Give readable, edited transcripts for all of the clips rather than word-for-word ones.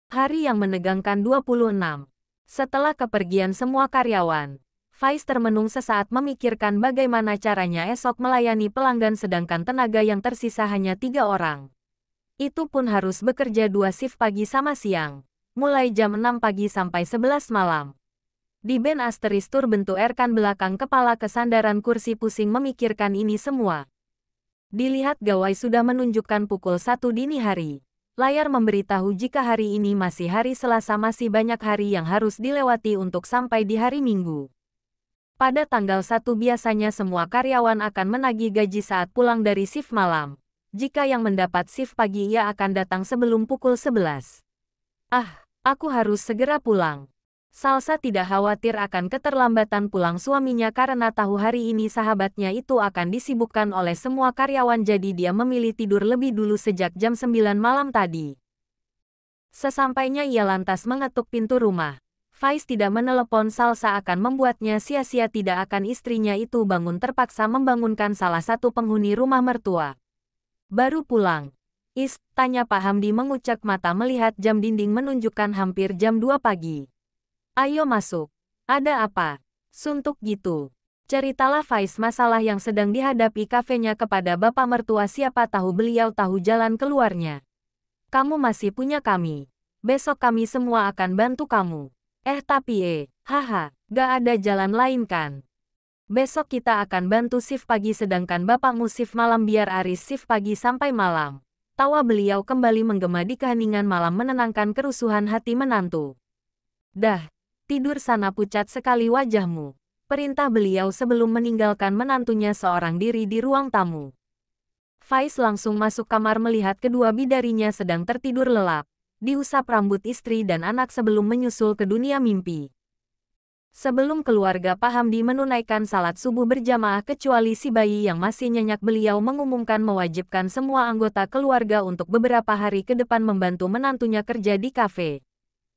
Hari yang menegangkan 26. Setelah kepergian semua karyawan, Faiz termenung sesaat memikirkan bagaimana caranya esok melayani pelanggan sedangkan tenaga yang tersisa hanya 3 orang. Itu pun harus bekerja 2 shift pagi sama siang, mulai jam 6 pagi sampai 11 malam. Di band Asteris Tour bentuk erkan belakang kepala kesandaran kursi pusing memikirkan ini semua. Dilihat gawai sudah menunjukkan pukul 1 dini hari. Layar memberitahu jika hari ini masih hari Selasa, masih banyak hari yang harus dilewati untuk sampai di hari Minggu. Pada tanggal 1 biasanya semua karyawan akan menagih gaji saat pulang dari shift malam. Jika yang mendapat shift pagi ia akan datang sebelum pukul 11. Aku harus segera pulang. Salsa tidak khawatir akan keterlambatan pulang suaminya karena tahu hari ini sahabatnya itu akan disibukkan oleh semua karyawan, jadi dia memilih tidur lebih dulu sejak jam 9 malam tadi. Sesampainya ia lantas mengetuk pintu rumah. Faiz tidak menelepon Salsa akan membuatnya sia-sia, tidak akan istrinya itu bangun, terpaksa membangunkan salah satu penghuni rumah mertua. Baru pulang. Tanya Pak Hamdi mengucek mata melihat jam dinding menunjukkan hampir jam 2 pagi. Ayo masuk. Ada apa? Suntuk gitu. Ceritalah Faiz masalah yang sedang dihadapi kafenya kepada bapak mertua, siapa tahu beliau tahu jalan keluarnya. Kamu masih punya kami. Besok kami semua akan bantu kamu. Tapi haha, gak ada jalan lain kan? Besok kita akan bantu shift pagi sedangkan bapakmu shift malam, biar Aris shift pagi sampai malam. Tawa beliau kembali menggema di keheningan malam menenangkan kerusuhan hati menantu. Dah. Tidur sana, pucat sekali wajahmu. Perintah beliau sebelum meninggalkan menantunya seorang diri di ruang tamu. Faiz langsung masuk kamar melihat kedua bidarinya sedang tertidur lelap. Diusap rambut istri dan anak sebelum menyusul ke dunia mimpi. Sebelum keluarga Pak Hamdi menunaikan salat subuh berjamaah kecuali si bayi yang masih nyenyak, beliau mengumumkan mewajibkan semua anggota keluarga untuk beberapa hari ke depan membantu menantunya kerja di kafe.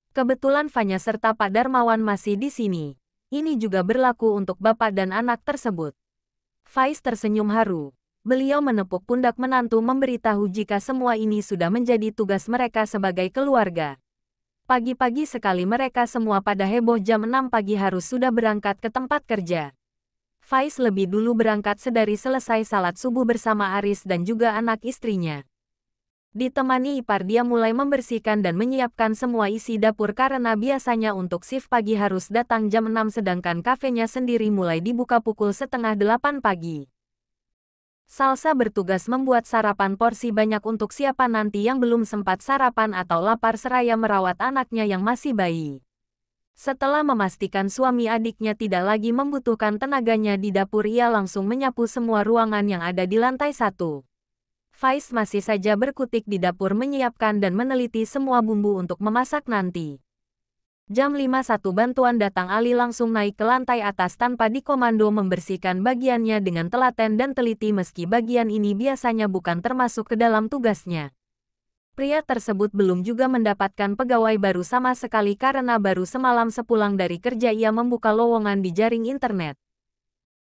Kebetulan Fanya serta Pak Darmawan masih di sini. Ini juga berlaku untuk bapak dan anak tersebut. Faiz tersenyum haru. Beliau menepuk pundak menantu memberitahu jika semua ini sudah menjadi tugas mereka sebagai keluarga. Pagi-pagi sekali mereka semua pada heboh, jam 6 pagi harus sudah berangkat ke tempat kerja. Faiz lebih dulu berangkat sedari selesai salat subuh bersama Aris dan juga anak istrinya. Ditemani ipar dia mulai membersihkan dan menyiapkan semua isi dapur karena biasanya untuk shift pagi harus datang jam 6 sedangkan kafenya sendiri mulai dibuka pukul setengah 8 pagi. Salsa bertugas membuat sarapan porsi banyak untuk siapa nanti yang belum sempat sarapan atau lapar seraya merawat anaknya yang masih bayi. Setelah memastikan suami adiknya tidak lagi membutuhkan tenaganya di dapur, ia langsung menyapu semua ruangan yang ada di lantai 1. Faiz masih saja berkutik di dapur menyiapkan dan meneliti semua bumbu untuk memasak nanti. Jam 5.1 bantuan datang, Ali langsung naik ke lantai atas tanpa dikomando membersihkan bagiannya dengan telaten dan teliti meski bagian ini biasanya bukan termasuk ke dalam tugasnya. Pria tersebut belum juga mendapatkan pegawai baru sama sekali karena baru semalam sepulang dari kerja ia membuka lowongan di jaring internet.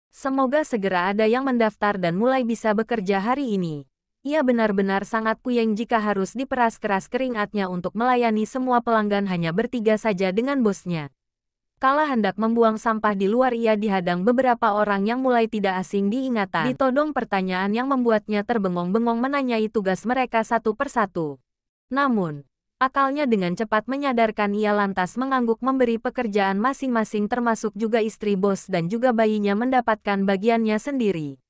Semoga segera ada yang mendaftar dan mulai bisa bekerja hari ini. Ia benar-benar sangat puyeng jika harus diperas keras keringatnya untuk melayani semua pelanggan hanya bertiga saja dengan bosnya. Kala hendak membuang sampah di luar, ia dihadang beberapa orang yang mulai tidak asing diingatan. Ditodong pertanyaan yang membuatnya terbengong-bengong menanyai tugas mereka satu persatu. Namun, akalnya dengan cepat menyadarkan, ia lantas mengangguk memberi pekerjaan masing-masing termasuk juga istri bos dan juga bayinya mendapatkan bagiannya sendiri.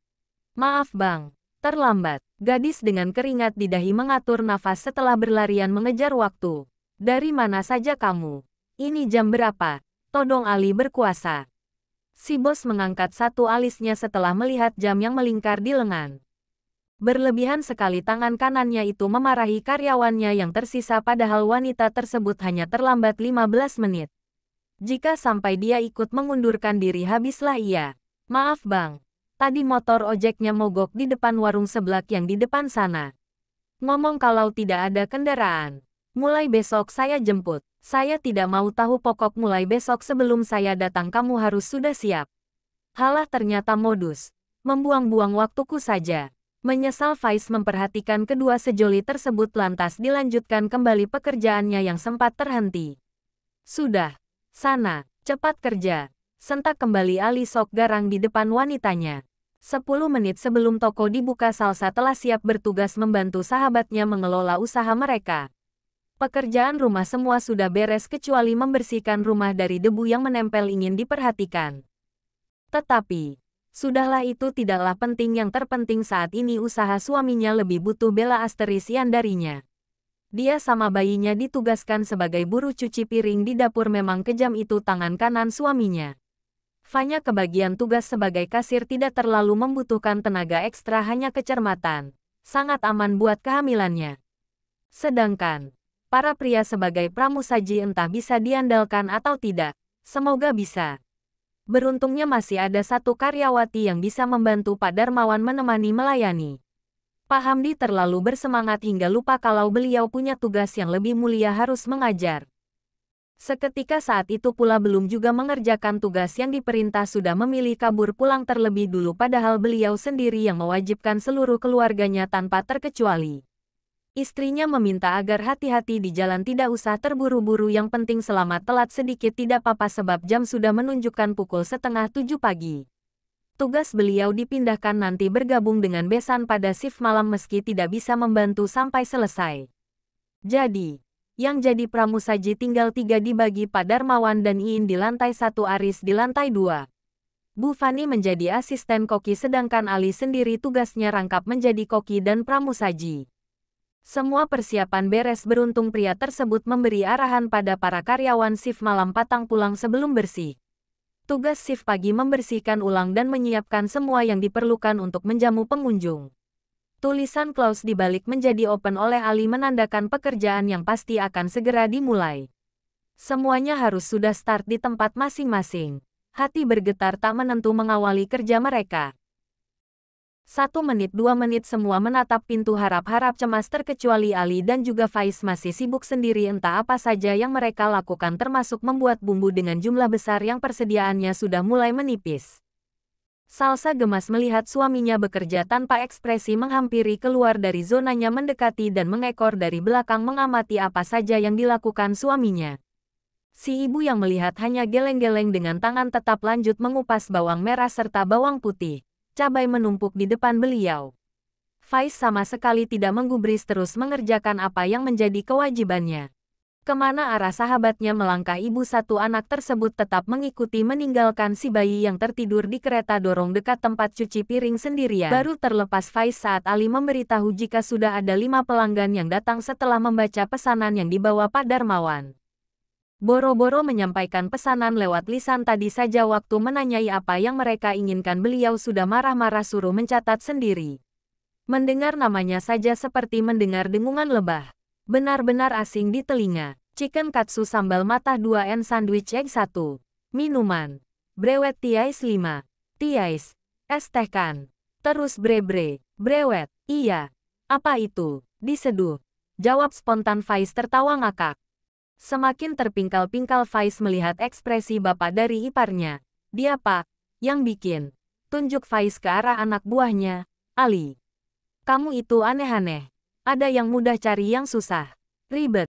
Maaf bang, terlambat. Gadis dengan keringat di dahi mengatur nafas setelah berlarian mengejar waktu. Dari mana saja kamu? Ini jam berapa? Todong Ali berkuasa. Si bos mengangkat satu alisnya setelah melihat jam yang melingkar di lengan. Berlebihan sekali tangan kanannya itu memarahi karyawannya yang tersisa, padahal wanita tersebut hanya terlambat 15 menit. Jika sampai dia ikut mengundurkan diri habislah ia. Maaf bang. Tadi motor ojeknya mogok di depan warung seblak yang di depan sana. Ngomong kalau tidak ada kendaraan. Mulai besok saya jemput. Saya tidak mau tahu, pokok mulai besok sebelum saya datang kamu harus sudah siap. Halah, ternyata modus. Membuang-buang waktuku saja. Menyesal Faiz memperhatikan kedua sejoli tersebut lantas dilanjutkan kembali pekerjaannya yang sempat terhenti. Sudah. Sana, cepat kerja. Sentak kembali Ali Sok garang di depan wanitanya. 10 menit sebelum toko dibuka Salsa telah siap bertugas membantu sahabatnya mengelola usaha mereka. Pekerjaan rumah semua sudah beres kecuali membersihkan rumah dari debu yang menempel ingin diperhatikan. Tetapi, sudahlah itu tidaklah penting, yang terpenting saat ini usaha suaminya lebih butuh bela asterisian darinya. Dia sama bayinya ditugaskan sebagai buruh cuci piring di dapur, memang kejam itu tangan kanan suaminya. Fanya kebagian tugas sebagai kasir tidak terlalu membutuhkan tenaga ekstra, hanya kecermatan. Sangat aman buat kehamilannya. Sedangkan, para pria sebagai pramusaji entah bisa diandalkan atau tidak. Semoga bisa. Beruntungnya masih ada satu karyawati yang bisa membantu Pak Darmawan menemani melayani. Pak Hamdi terlalu bersemangat hingga lupa kalau beliau punya tugas yang lebih mulia, harus mengajar. Seketika saat itu pula belum juga mengerjakan tugas yang diperintah sudah memilih kabur pulang terlebih dulu, padahal beliau sendiri yang mewajibkan seluruh keluarganya tanpa terkecuali. Istrinya meminta agar hati-hati di jalan, tidak usah terburu-buru, yang penting selamat, telat sedikit tidak apa-apa sebab jam sudah menunjukkan pukul 6:30 pagi. Tugas beliau dipindahkan nanti bergabung dengan besan pada shift malam meski tidak bisa membantu sampai selesai. Jadi, yang jadi pramusaji tinggal 3 dibagi Pak Darmawan dan Iin di lantai 1, Aris di lantai 2. Bu Fani menjadi asisten koki sedangkan Ali sendiri tugasnya rangkap menjadi koki dan pramusaji. Semua persiapan beres, beruntung pria tersebut memberi arahan pada para karyawan shift malam patang pulang sebelum bersih. Tugas shift pagi membersihkan ulang dan menyiapkan semua yang diperlukan untuk menjamu pengunjung. Tulisan close di balik menjadi open oleh Ali menandakan pekerjaan yang pasti akan segera dimulai. Semuanya harus sudah start di tempat masing-masing. Hati bergetar tak menentu mengawali kerja mereka. 1 menit 2 menit semua menatap pintu harap-harap cemas terkecuali Ali dan juga Faiz masih sibuk sendiri entah apa saja yang mereka lakukan termasuk membuat bumbu dengan jumlah besar yang persediaannya sudah mulai menipis. Salsa gemas melihat suaminya bekerja tanpa ekspresi, menghampiri keluar dari zonanya, mendekati dan mengekor dari belakang mengamati apa saja yang dilakukan suaminya. Si ibu yang melihat hanya geleng-geleng dengan tangan tetap lanjut mengupas bawang merah serta bawang putih. Cabai menumpuk di depan beliau. Faiz sama sekali tidak menggubris, terus mengerjakan apa yang menjadi kewajibannya. Kemana arah sahabatnya melangkah, ibu satu anak tersebut tetap mengikuti, meninggalkan si bayi yang tertidur di kereta dorong dekat tempat cuci piring sendirian. Baru terlepas Faiz saat Ali memberitahu jika sudah ada 5 pelanggan yang datang setelah membaca pesanan yang dibawa Pak Darmawan. Boro-boro menyampaikan pesanan lewat lisan, tadi saja waktu menanyai apa yang mereka inginkan beliau sudah marah-marah suruh mencatat sendiri. Mendengar namanya saja seperti mendengar dengungan lebah. Benar-benar asing di telinga. Chicken katsu sambal matah 2 and sandwich egg 1. Minuman. Brewet tiais 5. Tiais. Es teh kan. Terus bre-bre. Brewet. Iya. Apa itu? Diseduh. Jawab spontan Faiz tertawa ngakak. Semakin terpingkal-pingkal Faiz melihat ekspresi bapak dari iparnya. Dia Pak, yang bikin. Tunjuk Faiz ke arah anak buahnya. Ali. Kamu itu aneh-aneh. Ada yang mudah cari yang susah. Ribet.